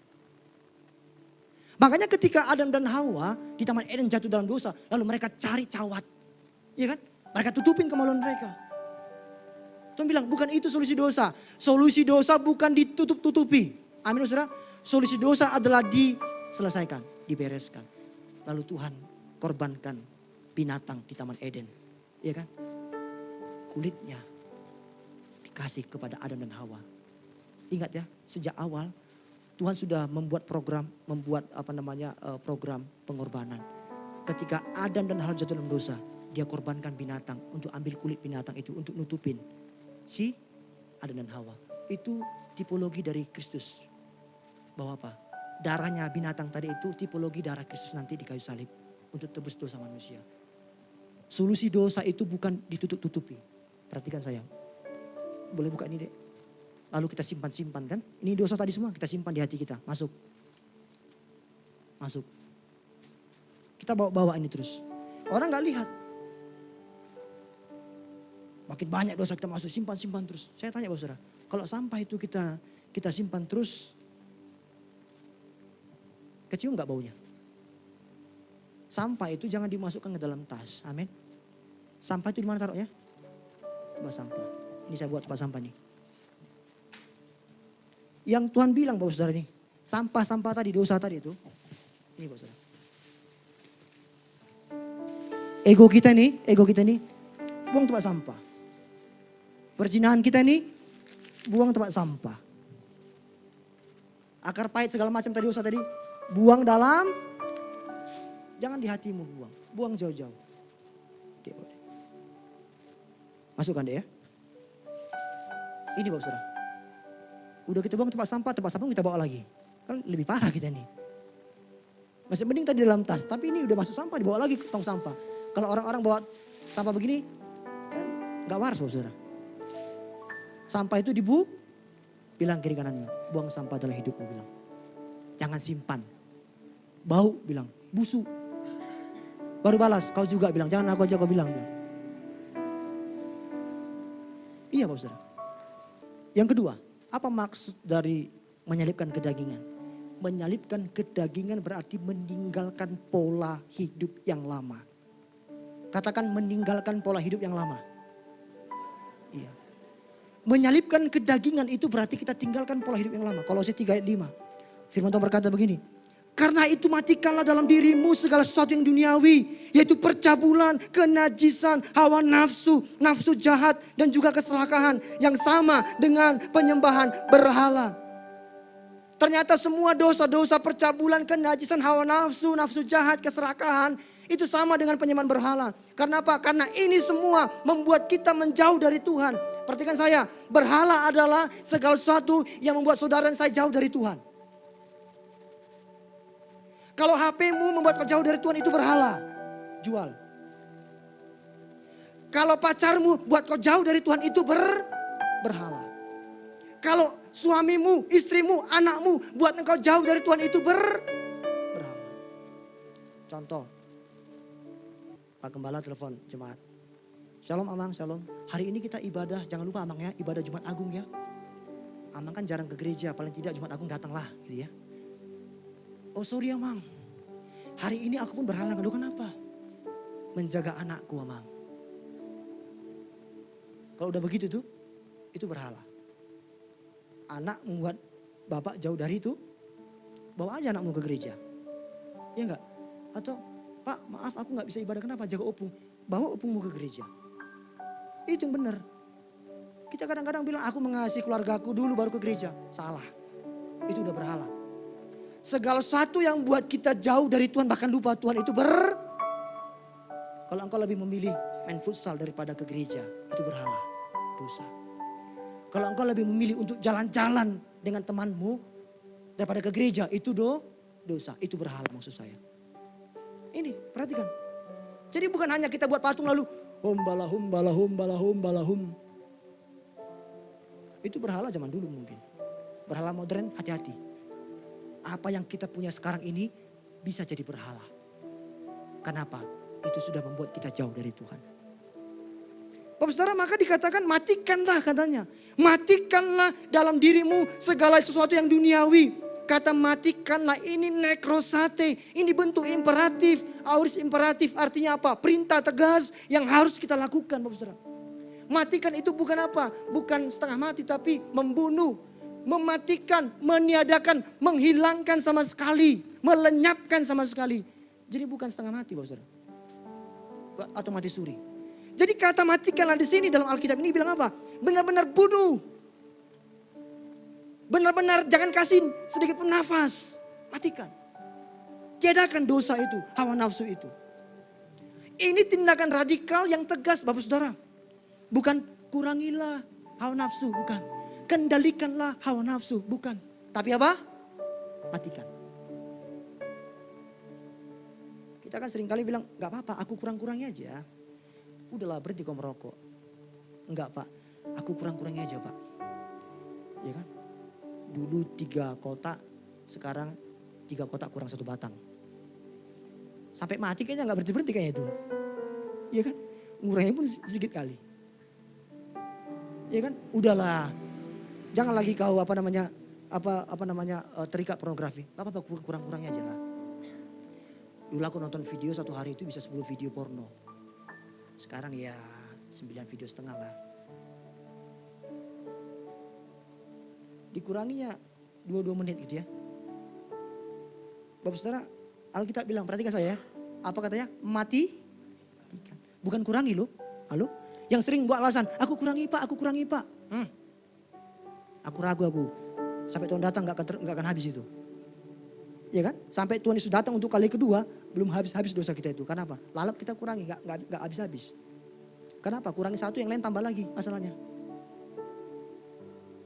Makanya ketika Adam dan Hawa di Taman Eden jatuh dalam dosa. Lalu mereka cari cawat. Iya kan? Mereka tutupin kemaluan mereka. Tuhan bilang bukan itu solusi dosa. Solusi dosa bukan ditutup-tutupi. Amin saudara? Solusi dosa adalah diselesaikan, dibereskan. Lalu Tuhan korbankan binatang di Taman Eden. Iya kan? Kulitnya dikasih kepada Adam dan Hawa. Ingat ya, sejak awal Tuhan sudah membuat program pengorbanan. Ketika Adam dan Hawa jatuh dalam dosa, dia korbankan binatang untuk ambil kulit binatang itu untuk nutupin si Adam dan Hawa. Itu tipologi dari Kristus. Bahwa apa? Darahnya binatang tadi itu tipologi darah Kristus nanti di kayu salib untuk tebus dosa manusia. Solusi dosa itu bukan ditutup-tutupi. Perhatikan sayang. Boleh buka ini dek. Lalu kita simpan-simpan kan. Ini dosa tadi semua kita simpan di hati kita. Masuk. Kita bawa-bawa ini terus. Orang gak lihat. Makin banyak dosa kita masuk, simpan terus. Saya tanya Bapak saudara, kalau sampah itu kita simpan terus, kecium gak baunya? Sampah itu jangan dimasukkan ke dalam tas, amin. Sampah itu di mana taruhnya? Tempat sampah. Ini saya buat tempat sampah nih. Yang Tuhan bilang Bapak saudara nih, sampah-sampah tadi, dosa tadi itu, ini Bapak saudara. Ego kita nih, buang tempat sampah. Perzinahan kita nih, buang tempat sampah. Akar pahit segala macam tadi dosa tadi, buang dalam, jangan di hatimu buang jauh-jauh. Masukkan deh ya. Ini Bapak saudara. Udah kita buang tempat sampah kita bawa lagi. Kan lebih parah kita nih. Masih mending tadi dalam tas, tapi ini udah masuk sampah dibawa lagi ke tong sampah. Kalau orang-orang bawa sampah begini, kan gak waras Bapak saudara. Sampah itu bilang kiri kanannya, buang sampah dalam hidupmu bilang. Jangan simpan. Bau bilang, busuk. Baru balas, kau juga bilang, jangan aku aja kau bilang. manusia, Bapak Saudara. Yang kedua, apa maksud dari menyalibkan kedagingan? Menyalibkan kedagingan berarti meninggalkan pola hidup yang lama. Katakan meninggalkan pola hidup yang lama. Iya. Menyalibkan kedagingan itu berarti kita tinggalkan pola hidup yang lama. Kolose 3 ayat 5. Firman Tuhan berkata begini. Karena itu matikanlah dalam dirimu segala sesuatu yang duniawi. Yaitu percabulan, kenajisan, hawa nafsu, nafsu jahat dan juga keserakahan. Yang sama dengan penyembahan berhala. Ternyata semua dosa-dosa percabulan, kenajisan, hawa nafsu, nafsu jahat, keserakahan. Itu sama dengan penyembahan berhala. Karena apa? Karena ini semua membuat kita menjauh dari Tuhan. Perhatikan saya, berhala adalah segala sesuatu yang membuat saudara dan saya jauh dari Tuhan. Kalau HP-mu membuat kau jauh dari Tuhan itu berhala. Jual. Kalau pacarmu buat kau jauh dari Tuhan itu berhala. Kalau suamimu, istrimu, anakmu buat engkau jauh dari Tuhan itu berhala. Contoh. Pak Gembala telepon jemaat. Shalom Amang, shalom. Hari ini kita ibadah, jangan lupa Amang ya, ibadah Jumat Agung ya. Amang kan jarang ke gereja, paling tidak Jumat Agung datanglah gitu ya. Oh sorry Amang, hari ini aku pun berhalangan. Lu kenapa? Menjaga anakku Amang. Kalau udah begitu tuh, itu berhala. Anak membuat bapak jauh dari itu, bawa aja anakmu ke gereja. Iya enggak? Atau Pak maaf aku gak bisa ibadah, kenapa? Jaga opung. Bawa opungmu ke gereja. Itu yang benar. Kita kadang-kadang bilang aku mengasihi keluargaku dulu baru ke gereja. Salah. Itu udah berhala. Segala sesuatu yang buat kita jauh dari Tuhan bahkan lupa Tuhan itu Kalau engkau lebih memilih main futsal daripada ke gereja, itu berhala. Dosa. Kalau engkau lebih memilih untuk jalan-jalan dengan temanmu daripada ke gereja, itu dosa. Itu berhala maksud saya. Ini perhatikan. Jadi bukan hanya kita buat patung lalu hum balahum balahum balahum balahum. Itu berhala zaman dulu mungkin. Berhala modern, hati-hati. Apa yang kita punya sekarang ini bisa jadi berhala. Kenapa? Itu sudah membuat kita jauh dari Tuhan. Bapak saudara, maka dikatakan matikanlah katanya. Matikanlah dalam dirimu segala sesuatu yang duniawi. Kata matikanlah ini nekrosate. Ini bentuk imperatif. Aorist imperatif artinya apa? Perintah tegas yang harus kita lakukan Bapak saudara. Matikan itu bukan apa? Bukan setengah mati tapi membunuh. Mematikan, meniadakan, menghilangkan sama sekali. Melenyapkan sama sekali. Jadi bukan setengah mati Bapak saudara. Atau mati suri. Jadi kata matikanlah di sini dalam Alkitab ini bilang apa? Benar-benar bunuh. Benar-benar jangan kasih sedikit pun nafas. Matikan. Tiadakan dosa itu, hawa nafsu itu. Ini tindakan radikal yang tegas Bapak Saudara. Bukan kurangilah hawa nafsu, bukan. Kendalikanlah hawa nafsu, bukan. Tapi apa? Matikan. Kita kan seringkali bilang, gak apa-apa aku kurang-kurangi aja. Udahlah berhenti kau merokok. Enggak Pak, aku kurang-kurangi aja Pak. Ya kan? Dulu 3 kotak, sekarang 3 kotak kurang 1 batang. Sampai mati kayaknya gak berhenti-berhenti kayaknya itu. Iya kan? Ngurangnya pun sedikit kali. Iya kan? Udahlah. Jangan lagi kau terikat pornografi. Gak apa-apa kurang-kurangnya aja lah. Dulu aku nonton video 1 hari itu bisa 10 video porno. Sekarang ya 9 video setengah lah. Dikuranginya 22 menit gitu ya. Bapak saudara, Alkitab bilang, perhatikan saya ya. Apa katanya? Matikan. Bukan kurangi loh. Halo? Yang sering buat alasan, aku kurangi Pak. Aku ragu aku. Sampai Tuhan datang gak akan habis itu. Ya kan? Sampai Tuhan Yesus datang untuk kali kedua, belum habis-habis dosa kita itu. Kenapa? Lalap kita kurangi, gak habis-habis. Kenapa? Kurangi 1 yang lain tambah lagi masalahnya.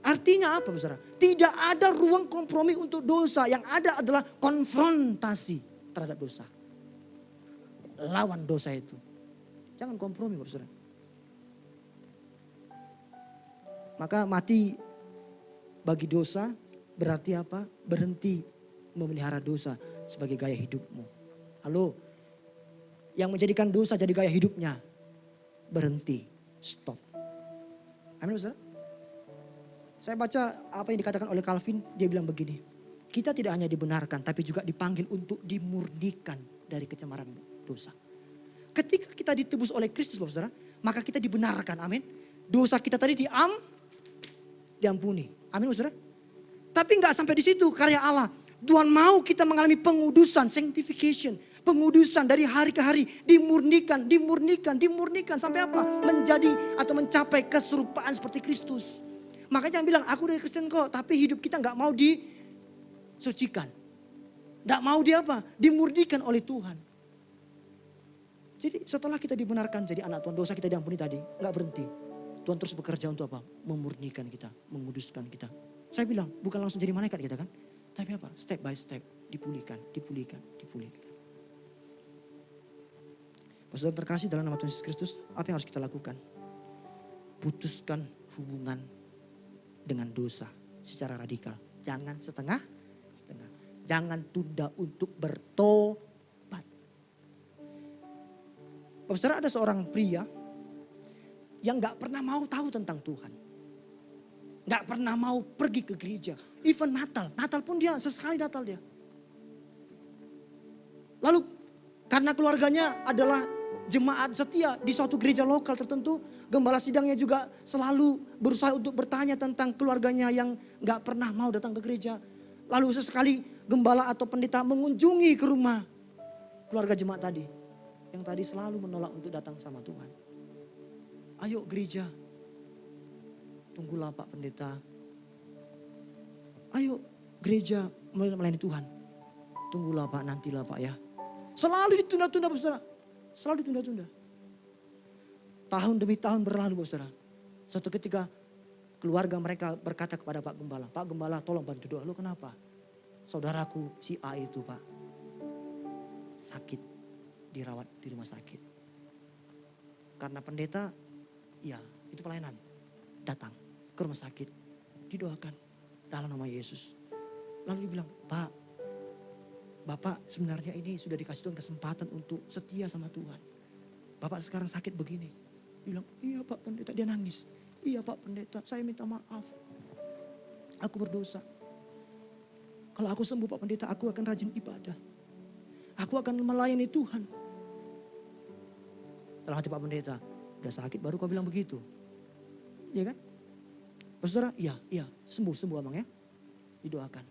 Artinya apa saudara? Tidak ada ruang kompromi untuk dosa. Yang ada adalah konfrontasi terhadap dosa. Lawan dosa itu. Jangan kompromi saudara. Maka mati bagi dosa berarti apa? Berhenti memelihara dosa sebagai gaya hidupmu. Halo? Yang menjadikan dosa jadi gaya hidupnya. Berhenti. Stop. Amin saudara. Saya baca apa yang dikatakan oleh Calvin, dia bilang begini. Kita tidak hanya dibenarkan tapi juga dipanggil untuk dimurnikan dari kecemaran dosa. Ketika kita ditebus oleh Kristus Bapak Saudara, maka kita dibenarkan. Amin. Dosa kita tadi diampuni. Amin Bapak Saudara. Tapi nggak sampai di situ karya Allah. Tuhan mau kita mengalami pengudusan, sanctification. Pengudusan dari hari ke hari. Dimurnikan sampai apa? Menjadi atau mencapai keserupaan seperti Kristus. Makanya jangan bilang, aku dari Kristen kok. Tapi hidup kita nggak mau disucikan. Nggak mau dimurnikan oleh Tuhan. Jadi setelah kita dibenarkan jadi anak Tuhan, dosa kita diampuni tadi. Nggak berhenti. Tuhan terus bekerja untuk apa? Memurnikan kita, menguduskan kita. Saya bilang, bukan langsung jadi malaikat kita kan. Tapi apa? Step by step. Dipulihkan. Saudara terkasih dalam nama Tuhan Yesus Kristus, apa yang harus kita lakukan? Putuskan hubungan dengan dosa secara radikal. Jangan setengah-setengah. Jangan tunda untuk bertobat. Saudara, ada seorang pria yang gak pernah mau tahu tentang Tuhan. Gak pernah mau pergi ke gereja. Even Natal pun dia sesekali Natal dia. Lalu karena keluarganya adalah jemaat setia di suatu gereja lokal tertentu, gembala sidangnya juga selalu berusaha untuk bertanya tentang keluarganya yang gak pernah mau datang ke gereja. Lalu sesekali gembala atau pendeta mengunjungi ke rumah keluarga jemaat tadi. Yang tadi selalu menolak untuk datang sama Tuhan. Ayo gereja. Tunggulah Pak Pendeta. Ayo gereja melayani Tuhan. Tunggulah Pak, nantilah Pak ya. Selalu ditunda-tunda Bapak Saudara. Selalu ditunda-tunda. Tahun demi tahun berlalu Bapak Saudara. Suatu ketika keluarga mereka berkata kepada Pak Gembala. Pak Gembala tolong bantu doa. Lu kenapa? Saudaraku si A itu Pak. Sakit. Dirawat di rumah sakit. Karena pendeta, ya itu pelayanan. Datang ke rumah sakit. Didoakan dalam nama Yesus. Lalu dia bilang, Pak, Bapak sebenarnya ini sudah dikasih Tuhan kesempatan untuk setia sama Tuhan. Bapak sekarang sakit begini. Dia bilang, iya Pak Pendeta. Dia nangis. Iya Pak Pendeta, saya minta maaf. Aku berdosa. Kalau aku sembuh Pak Pendeta, aku akan rajin ibadah. Aku akan melayani Tuhan. Dalam hati Pak Pendeta, udah sakit baru kau bilang begitu. Iya kan? Saudara, iya, sembuh abang ya. Didoakan.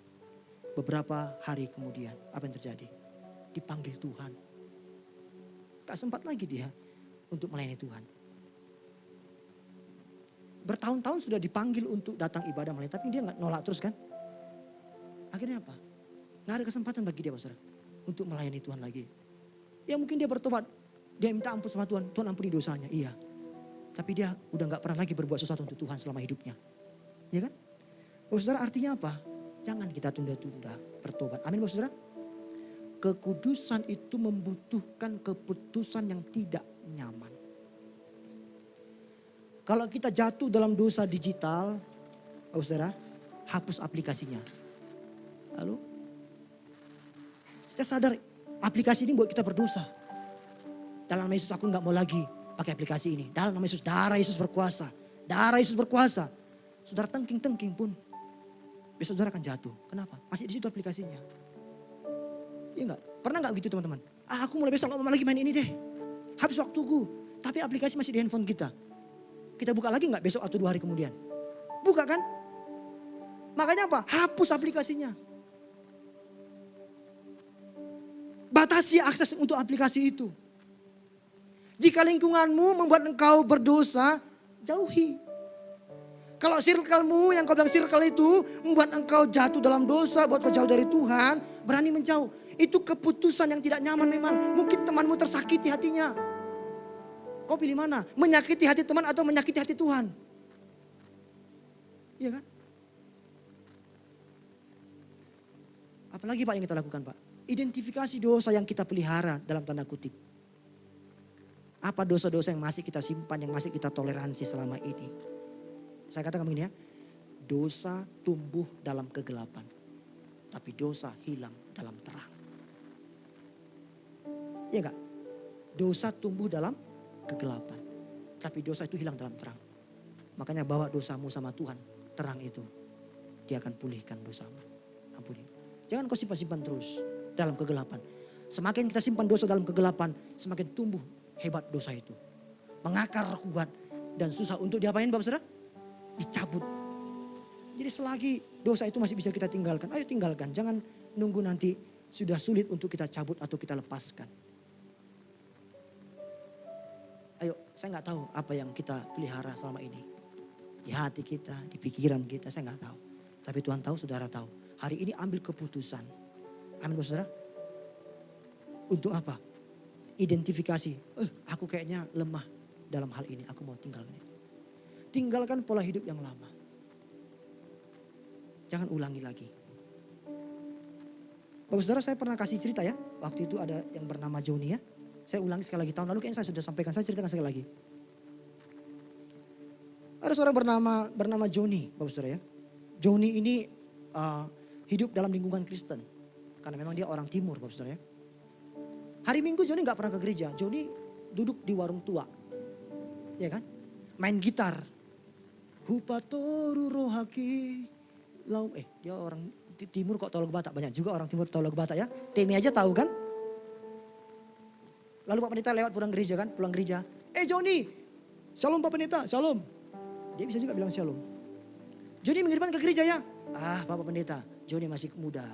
Beberapa hari kemudian, apa yang terjadi? Dipanggil Tuhan. Gak sempat lagi dia untuk melayani Tuhan. Bertahun-tahun sudah dipanggil untuk datang ibadah melayani, tapi dia gak nolak terus kan? Akhirnya apa? Gak ada kesempatan bagi dia saudara untuk melayani Tuhan lagi. Ya mungkin dia bertobat, dia minta ampun sama Tuhan, Tuhan ampuni dosanya, iya. Tapi dia udah gak pernah lagi berbuat sesuatu untuk Tuhan selama hidupnya. Ya kan? Saudara, artinya apa? Jangan kita tunda-tunda bertobat. Amin saudara. Kekudusan itu membutuhkan keputusan yang tidak nyaman. Kalau kita jatuh dalam dosa digital, saudara, hapus aplikasinya. Lalu kita sadar aplikasi ini buat kita berdosa. Dalam nama Yesus aku gak mau lagi pakai aplikasi ini. Dalam nama Yesus, darah Yesus berkuasa. Darah Yesus berkuasa. Saudara tengking-tengking pun besok saudara akan jatuh. Kenapa? Masih di situ aplikasinya. Iya enggak? Pernah enggak begitu teman-teman? Aku mulai besok gak mau lagi main ini deh. Habis waktuku. Tapi aplikasi masih di handphone kita. Kita buka lagi enggak besok atau 2 hari kemudian? Buka kan? Makanya apa? Hapus aplikasinya. Batasi akses untuk aplikasi itu. Jika lingkunganmu membuat engkau berdosa, jauhi. Kalau circlemu yang kau bilang circle itu membuat engkau jatuh dalam dosa, buat kau jauh dari Tuhan, berani menjauh. Itu keputusan yang tidak nyaman memang. Mungkin temanmu tersakiti hatinya. Kau pilih mana? Menyakiti hati teman atau menyakiti hati Tuhan? Iya kan? Apalagi Pak yang kita lakukan Pak? Identifikasi dosa yang kita pelihara dalam tanda kutip. Apa dosa-dosa yang masih kita simpan, yang masih kita toleransi selama ini? Saya katakan begini ya, dosa tumbuh dalam kegelapan, tapi dosa hilang dalam terang. Iya enggak? Dosa tumbuh dalam kegelapan, tapi dosa itu hilang dalam terang. Makanya bawa dosamu sama Tuhan. Terang itu. Dia akan pulihkan dosamu. Ampuni. Jangan kau simpan-simpan terus dalam kegelapan. Semakin kita simpan dosa dalam kegelapan, semakin tumbuh hebat dosa itu. Mengakar kuat dan susah untuk diapain Bapak Saudara? Dicabut. Jadi selagi dosa itu masih bisa kita tinggalkan, ayo tinggalkan. Jangan nunggu nanti sudah sulit untuk kita cabut atau kita lepaskan. Ayo, saya nggak tahu apa yang kita pelihara selama ini. Di hati kita, di pikiran kita, saya nggak tahu. Tapi Tuhan tahu, saudara tahu. Hari ini ambil keputusan. Amin Bapak Saudara. Untuk apa? Identifikasi. Aku kayaknya lemah dalam hal ini. Aku mau tinggalkan itu. Tinggalkan pola hidup yang lama. Jangan ulangi lagi. Bapak Saudara, saya pernah kasih cerita ya. Waktu itu ada yang bernama Joni ya. Saya ulangi sekali lagi. Tahun lalu kayaknya saya sudah sampaikan. Saya ceritakan sekali lagi. Ada seorang bernama Joni, Bapak Saudara ya. Joni ini hidup dalam lingkungan Kristen. Karena memang dia orang timur, Bapak Saudara ya. Hari Minggu Joni gak pernah ke gereja. Joni duduk di warung tua. Ya kan? Main gitar. Hupatoru rohaki. Dia orang timur kok tahu lagu Batak. Banyak juga orang timur tahu lagu Batak ya. Temi aja tahu kan? Lalu Pak Pendeta lewat pulang gereja kan? Pulang gereja. Joni. Shalom Pak Pendeta. Shalom. Dia bisa juga bilang shalom. Joni minggu depan ke gereja ya? Bapak Pendeta. Joni masih muda.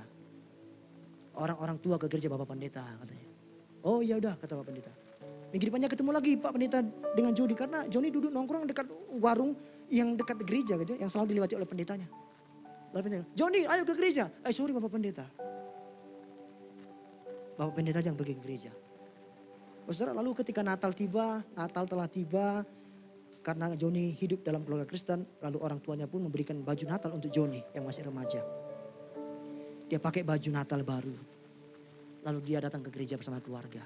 Orang-orang tua ke gereja Bapak Pendeta katanya. Oh ya udah kata Pak Pendeta. Minggu depannya ketemu lagi Pak Pendeta dengan Joni. Karena Joni duduk nongkrong dekat warung yang dekat gereja gitu. Yang selalu dilewati oleh pendetanya. Lalu pendeta, Joni ayo ke gereja. Sorry Bapak Pendeta. Bapak Pendeta jangan pergi ke gereja. Saudara, lalu ketika Natal telah tiba. Karena Joni hidup dalam keluarga Kristen. Lalu orang tuanya pun memberikan baju Natal untuk Joni yang masih remaja. Dia pakai baju Natal baru. Lalu dia datang ke gereja bersama keluarga.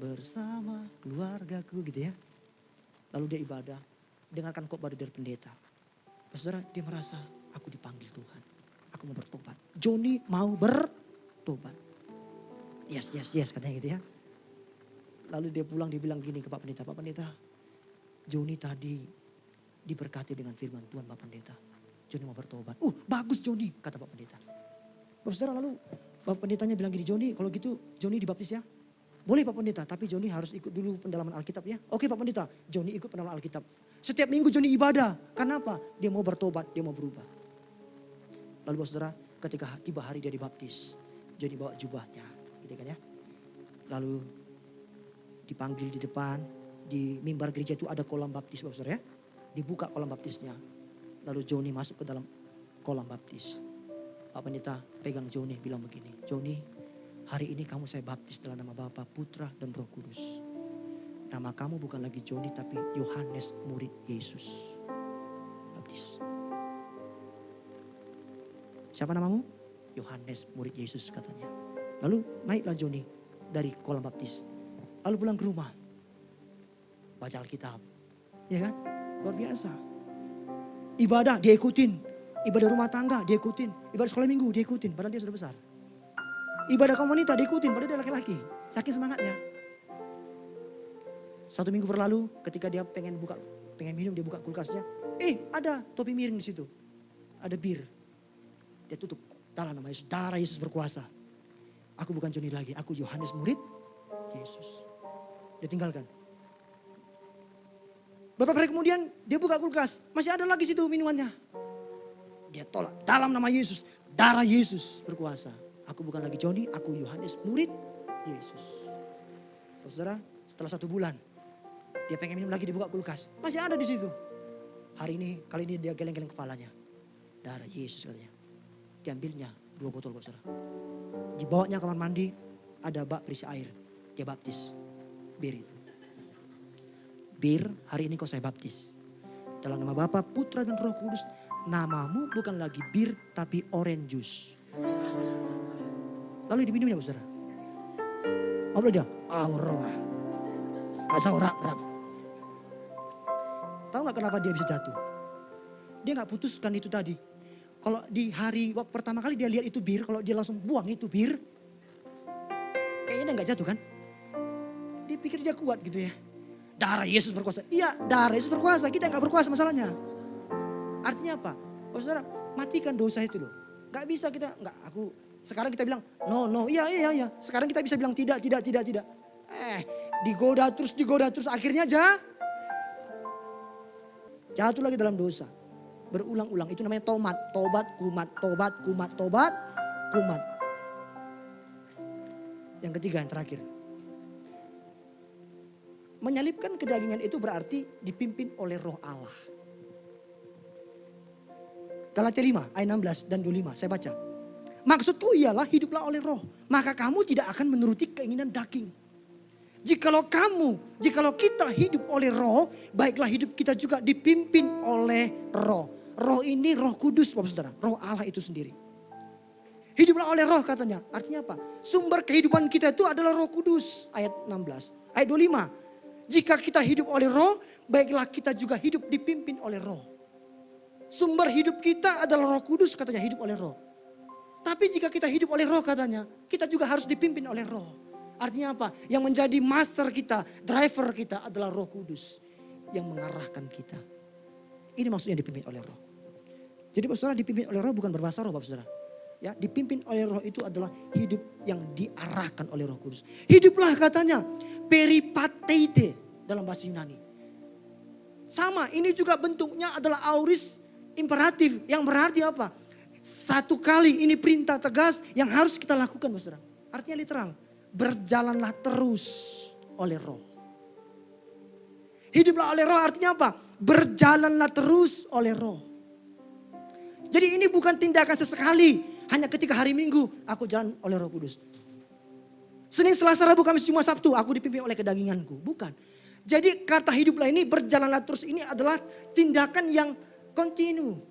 Bersama keluargaku gitu ya. Lalu dia ibadah. Dengarkan khotbah dari pendeta. Saudara, dia merasa aku dipanggil Tuhan. Aku mau bertobat. Joni mau bertobat. Yes katanya gitu ya. Lalu dia pulang dia bilang gini ke Pak Pendeta. Pak Pendeta, Joni tadi diberkati dengan firman Tuhan Pak Pendeta. Joni mau bertobat. Bagus Joni kata Pak Pendeta. Saudara, lalu Bapak Pendetanya bilang gini, Joni kalau gitu Joni dibaptis ya. Boleh Pak Pendeta, tapi Joni harus ikut dulu pendalaman Alkitab ya. Oke Pak Pendeta, Joni ikut pendalaman Alkitab. Setiap minggu Joni ibadah. Kenapa? Dia mau bertobat, dia mau berubah. Lalu saudara, ketika tiba hari dia dibaptis, Joni bawa jubahnya, gitu kan ya. Lalu dipanggil di depan, di mimbar gereja itu ada kolam baptis, saudara ya. Dibuka kolam baptisnya. Lalu Joni masuk ke dalam kolam baptis. Pak Pendeta pegang Joni bilang begini, Joni, hari ini kamu saya baptis dalam nama Bapa, Putra dan Roh Kudus. Nama kamu bukan lagi Joni tapi Yohanes murid Yesus. Baptis. Siapa namamu? Yohanes murid Yesus katanya. Lalu naiklah Joni dari kolam baptis. Lalu pulang ke rumah. Baca Alkitab. Ya kan? Luar biasa. Ibadah dia ikutin. Ibadah rumah tangga dia ikutin. Ibadah sekolah minggu dia ikutin. Padahal dia sudah besar. Ibadah komunitas dia ikutin. Padahal dia laki-laki. Saking semangatnya. Satu minggu berlalu ketika dia pengen minum, dia buka kulkasnya. Ada topi miring di situ. Ada bir. Dia tutup. Dalam nama Yesus. Darah Yesus berkuasa. Aku bukan Joni lagi. Aku Yohanes murid Yesus. Dia tinggalkan. Beberapa hari kemudian dia buka kulkas. Masih ada lagi situ minumannya. Dia tolak. Dalam nama Yesus. Darah Yesus berkuasa. Aku bukan lagi Joni. Aku Yohanes murid Yesus. Saudara, setelah 1 bulan. Dia pengen minum lagi, dibuka kulkas. Masih ada di situ. Kali ini dia geleng-geleng kepalanya. Darah Yesus katanya. Diambilnya 2 botol saudara. Dibawanya ke kamar mandi. Ada bak berisi air. Dia baptis. Bir itu. Bir, hari ini kau saya baptis. Dalam nama Bapa, Putra dan Roh Kudus. Namamu bukan lagi bir tapi orange juice. Lalu diminumnya saudara. Apa dia? Aurora. Asal rap. Tahu gak kenapa dia bisa jatuh? Dia gak putuskan itu tadi. Kalau di hari waktu pertama kali dia lihat itu bir, kalau dia langsung buang itu bir, kayaknya dia gak jatuh kan? Dia pikir dia kuat gitu ya. Darah Yesus berkuasa. Iya, darah Yesus berkuasa. Kita nggak berkuasa masalahnya. Artinya apa? Saudara, matikan dosa itu loh. Gak bisa kita, sekarang kita bilang, no, iya. Sekarang kita bisa bilang tidak. Digoda terus, akhirnya jatuh lagi dalam dosa. Berulang-ulang, itu namanya tobat, kumat. Yang ketiga, yang terakhir. Menyalibkan kedagingan itu berarti dipimpin oleh Roh Allah. Galatia 5 ayat 16 dan 25 saya baca. Maksudku ialah hiduplah oleh Roh, maka kamu tidak akan menuruti keinginan daging. Jikalau kita hidup oleh Roh, baiklah hidup kita juga dipimpin oleh Roh. Roh ini Roh Kudus, Bapak Saudara, Roh Allah itu sendiri. Hiduplah oleh Roh katanya. Artinya apa? Sumber kehidupan kita itu adalah Roh Kudus. Ayat 16. Ayat 25. Jika kita hidup oleh Roh, baiklah kita juga hidup dipimpin oleh Roh. Sumber hidup kita adalah Roh Kudus katanya, hidup oleh Roh. Tapi jika kita hidup oleh Roh katanya, kita juga harus dipimpin oleh Roh. Artinya apa? Yang menjadi master kita, driver kita adalah Roh Kudus yang mengarahkan kita. Ini maksudnya dipimpin oleh Roh. Jadi Bapak Saudara, dipimpin oleh Roh bukan berbahasa roh Bapak Saudara. Ya, dipimpin oleh Roh itu adalah hidup yang diarahkan oleh Roh Kudus. Hiduplah katanya peripateite dalam bahasa Yunani. Sama, ini juga bentuknya adalah aorist imperatif yang berarti apa? Satu kali, ini perintah tegas yang harus kita lakukan, Saudara. Artinya literal, berjalanlah terus oleh Roh. Hiduplah oleh Roh artinya apa? Berjalanlah terus oleh Roh. Jadi ini bukan tindakan sesekali, hanya ketika hari Minggu aku jalan oleh Roh Kudus. Senin, Selasa, Rabu, Kamis, Jumat, Sabtu aku dipimpin oleh kedaginganku. Bukan. Jadi kata hiduplah ini, berjalanlah terus ini adalah tindakan yang continue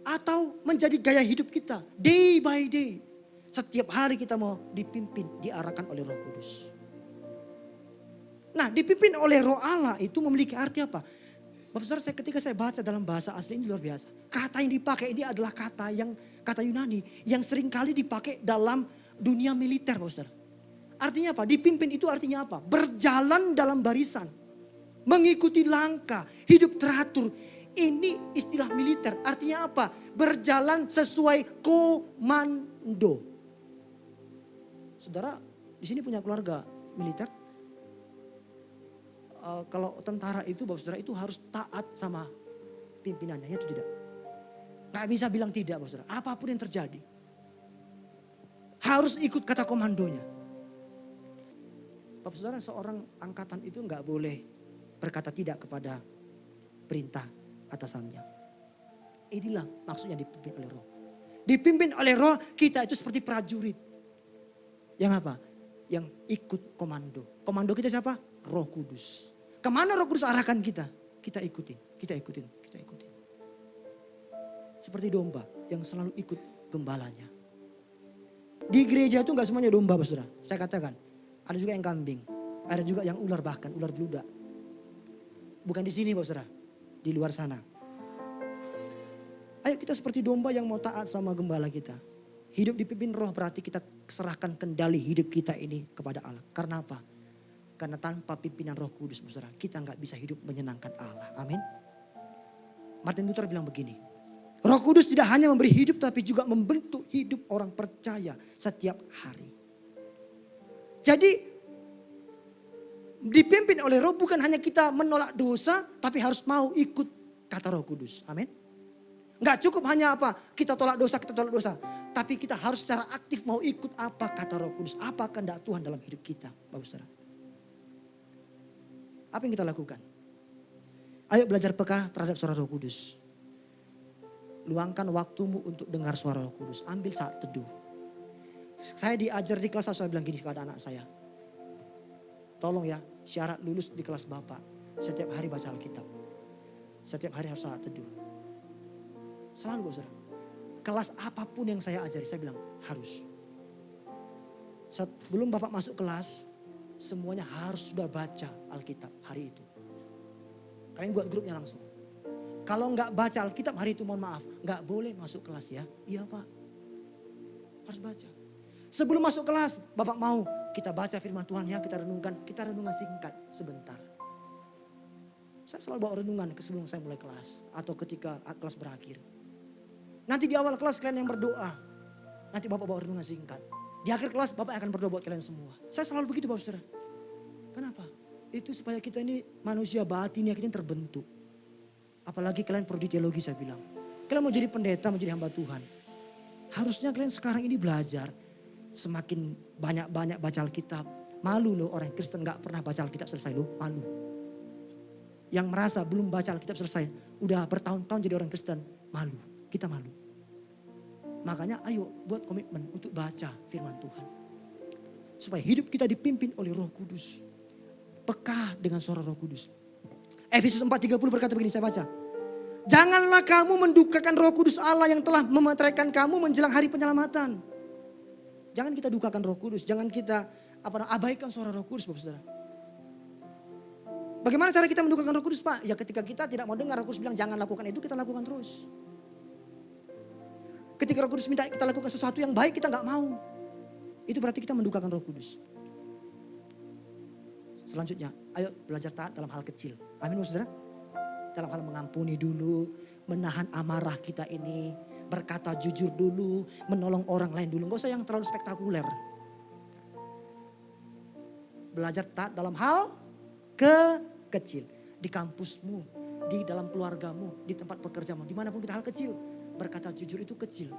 atau menjadi gaya hidup kita day by day. Setiap hari kita mau dipimpin, diarahkan oleh Roh Kudus. Nah, dipimpin oleh Roh Allah itu memiliki arti apa? Bapak Saudara, ketika saya baca dalam bahasa asli ini luar biasa. Kata yang dipakai ini adalah kata Yunani yang sering kali dipakai dalam dunia militer, Bapak Saudara. Artinya apa? Dipimpin itu artinya apa? Berjalan dalam barisan, mengikuti langkah, hidup teratur. Ini istilah militer. Artinya apa? Berjalan sesuai komando. Saudara, di sini punya keluarga militer. Kalau tentara itu, Bapak Saudara, itu harus taat sama pimpinannya, itu tidak. Gak bisa bilang tidak, Bapak Saudara. Apapun yang terjadi, harus ikut kata komandonya. Bapak Saudara, seorang angkatan itu gak boleh berkata tidak kepada perintah atasannya. Inilah maksudnya dipimpin oleh Roh. Dipimpin oleh Roh, kita itu seperti prajurit. Yang apa? Yang ikut komando. Komando kita siapa? Roh Kudus. Kemana Roh Kudus arahkan kita? Kita ikutin. Seperti domba yang selalu ikut gembalanya. Di gereja itu gak semuanya domba, Saudara. Saya katakan, ada juga yang kambing. Ada juga yang ular, bahkan ular beludak. Bukan di sini, Saudara. Di luar sana. Ayo kita seperti domba yang mau taat sama gembala kita. Hidup dipimpin Roh berarti kita serahkan kendali hidup kita ini kepada Allah. Karena apa? Karena tanpa pimpinan Roh Kudus, Saudara, kita nggak bisa hidup menyenangkan Allah. Amin. Martin Luther bilang begini. Roh Kudus tidak hanya memberi hidup tapi juga membentuk hidup orang percaya setiap hari. Jadi dipimpin oleh Roh bukan hanya kita menolak dosa, tapi harus mau ikut kata Roh Kudus. Amin. Nggak cukup hanya apa? Kita tolak dosa. Tapi kita harus secara aktif mau ikut apa kata Roh Kudus. Apa kehendak Tuhan dalam hidup kita, Bapak Saudara. Apa yang kita lakukan? Ayo belajar peka terhadap suara Roh Kudus. Luangkan waktumu untuk dengar suara Roh Kudus. Ambil saat teduh. Saya diajar di kelas, saya bilang gini kepada anak saya. Tolong ya, syarat lulus di kelas Bapak. Setiap hari baca Alkitab. Setiap hari harus saat teduh. Selalu, Saudara. Kelas apapun yang saya ajari, saya bilang harus. Sebelum Bapak masuk kelas, semuanya harus sudah baca Alkitab hari itu. Kami buat grupnya langsung. Kalau nggak baca Alkitab hari itu, mohon maaf, nggak boleh masuk kelas ya. Iya Pak, harus baca. Sebelum masuk kelas, Bapak mau kita baca firman Tuhan ya, kita renungkan singkat sebentar. Saya selalu bawa renungan sebelum saya mulai kelas. Atau ketika kelas berakhir. Nanti di awal kelas kalian yang berdoa. Nanti Bapak bawa renungan singkat. Di akhir kelas Bapak akan berdoa buat kalian semua. Saya selalu begitu Bapak Saudara. Kenapa? Itu supaya kita ini manusia batinnya kita terbentuk. Apalagi kalian prodi teologi saya bilang. Kalian mau jadi pendeta, mau jadi hamba Tuhan. Harusnya kalian sekarang ini belajar. Semakin banyak-banyak baca Alkitab. Malu loh orang Kristen gak pernah baca Alkitab selesai loh. Malu. Yang merasa belum baca Alkitab selesai. Udah bertahun-tahun jadi orang Kristen. Malu. Kita malu. Makanya ayo buat komitmen untuk baca firman Tuhan. Supaya hidup kita dipimpin oleh Roh Kudus. Peka dengan suara Roh Kudus. Efesus 4:30 berkata begini, saya baca. Janganlah kamu mendukakan Roh Kudus Allah yang telah memeteraikan kamu menjelang hari penyelamatan. Jangan kita dukakan Roh Kudus, jangan kita abaikan suara Roh Kudus, Bapak Saudara. Bagaimana cara kita mendukakan Roh Kudus, Pak? Ya ketika kita tidak mau dengar Roh Kudus bilang jangan lakukan itu, kita lakukan terus. Ketika Roh Kudus minta kita lakukan sesuatu yang baik, kita nggak mau. Itu berarti kita mendukakan Roh Kudus. Selanjutnya, ayo belajar taat dalam hal kecil. Amin, Saudara. Dalam hal mengampuni dulu, menahan amarah kita ini, berkata jujur dulu, menolong orang lain dulu. Gak usah yang terlalu spektakuler. Belajar taat dalam hal kecil. Di kampusmu, di dalam keluargamu, di tempat pekerjaanmu, dimanapun kita hal kecil. Berkata jujur itu kecil.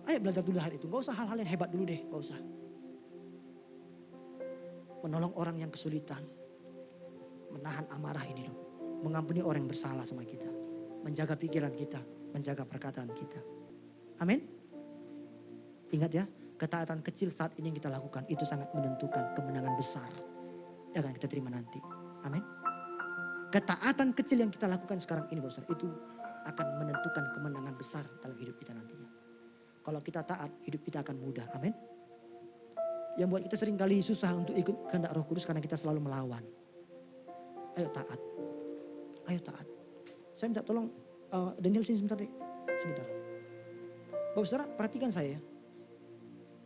Ayo belajar dulu hari itu. Gak usah hal-hal yang hebat dulu deh. Gak usah. Menolong orang yang kesulitan. Menahan amarah ini loh. Mengampuni orang yang bersalah sama kita. Menjaga pikiran kita. Menjaga perkataan kita. Amin. Ingat ya. Ketaatan kecil saat ini yang kita lakukan. Itu sangat menentukan kemenangan besar. Yang akan kita terima nanti. Amin. Ketaatan kecil yang kita lakukan sekarang ini Bapak Saudara. Itu akan menentukan kemenangan besar dalam hidup kita nantinya. Kalau kita taat, hidup kita akan mudah. Amin. Yang buat kita sering kali susah untuk ikut kehendak Roh Kudus karena kita selalu melawan. Ayo taat. Ayo taat. Saya minta tolong Daniel sini sebentar deh. Sebentar. Bapak Saudara, perhatikan saya.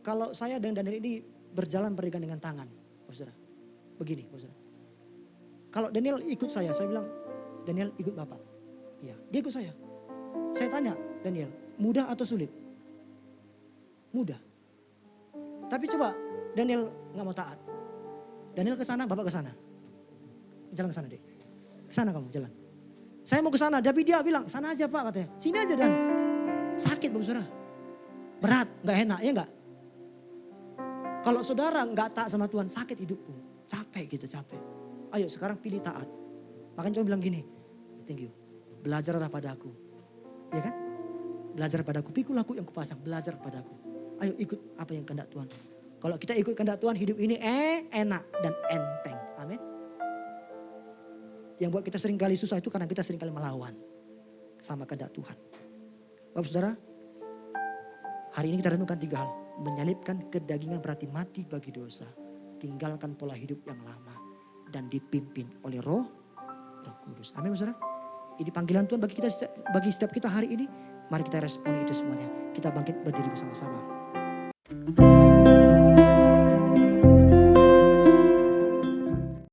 Kalau saya dan Daniel ini berjalan berikan dengan tangan. Bapak Saudara. Begini, Bapak Saudara. Kalau Daniel ikut saya bilang, Daniel ikut Bapak. Iya, dia ikut saya. Saya tanya, Daniel, mudah atau sulit? Mudah. Tapi coba Daniel nggak mau taat. Daniel ke sana, Bapak ke sana. Jalan ke sana deh. Ke sana kamu jalan. Saya mau ke sana, tapi dia bilang, sana aja Pak katanya. Sini aja Dan. Sakit Bapak Saudara. Berat, nggak enak, ya nggak? Kalau saudara nggak taat sama Tuhan, sakit hidupku. Capek gitu, capek. Ayo sekarang pilih taat. Makanya coba bilang gini, thank you. Belajarlah padaku. Ya kan? Belajar padaku, pikul aku yang kupasang. Belajar padaku. Ayo ikut apa yang kehendak Tuhan. Kalau kita ikut kehendak Tuhan, hidup ini enak dan enteng. Amin. Yang buat kita sering kali susah itu karena kita sering kali melawan sama kehendak Tuhan. Bapak Saudara, hari ini kita renungkan 3 hal. Menyalibkan kedagingan berarti mati bagi dosa. Tinggalkan pola hidup yang lama. Dan dipimpin oleh Roh Kudus. Amin Bapak Saudara. Ini panggilan Tuhan bagi kita, bagi setiap kita hari ini. Mari kita responi itu semuanya. Kita bangkit berdiri bersama-sama.